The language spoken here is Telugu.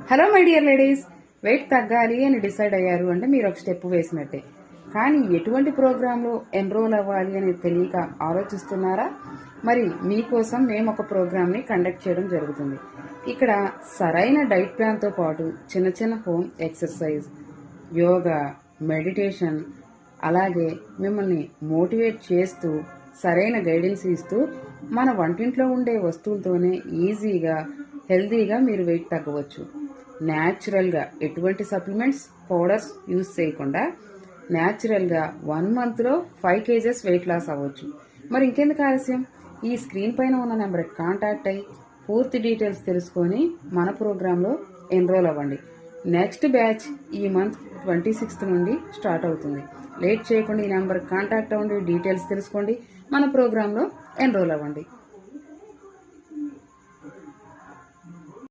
Hello my dear ladies, weight తగ్గాలి అని డిసైడ్ అయ్యారు అంటే మీరు ఒక స్టెప్ వేసినట్టే. కానీ ఎటువంటి ప్రోగ్రాంలో ఎన్రోల్ అవ్వాలి అని తెలియక ఆలోచిస్తున్నారా? మరి మీకోసం మేము ఒక ప్రోగ్రామ్ని కండక్ట్ చేయడం జరుగుతుంది. ఇక్కడ సరైన డైట్ ప్లాన్తో పాటు చిన్న చిన్న హోమ్ ఎక్సర్సైజ్, యోగా, మెడిటేషన్, అలాగే మిమ్మల్ని మోటివేట్ చేస్తూ సరైన గైడెన్స్ ఇస్తూ మన వంటింట్లో ఉండే వస్తువులతోనే ఈజీగా హెల్తీగా మీరు వెయిట్ తగ్గవచ్చు. న్యాచురల్గా ఎటువంటి సప్లిమెంట్స్, పౌడర్స్ యూజ్ చేయకుండా న్యాచురల్గా 1 monthలో 5 kgs వెయిట్ లాస్ అవ్వచ్చు. మరి ఇంకెందుకు ఆలస్యం? ఈ స్క్రీన్ పైన ఉన్న నెంబర్కి కాంటాక్ట్ అయ్యి పూర్తి డీటెయిల్స్ తెలుసుకొని మన ప్రోగ్రాంలో ఎన్రోల్ అవ్వండి. నెక్స్ట్ బ్యాచ్ ఈ మంత్ 26th నుండి స్టార్ట్ అవుతుంది. లేట్ చేయకుండా ఈ నెంబర్కి కాంటాక్ట్ అవ్వండి, డీటెయిల్స్ తెలుసుకోండి, మన ప్రోగ్రాంలో ఎన్రోల్ అవ్వండి.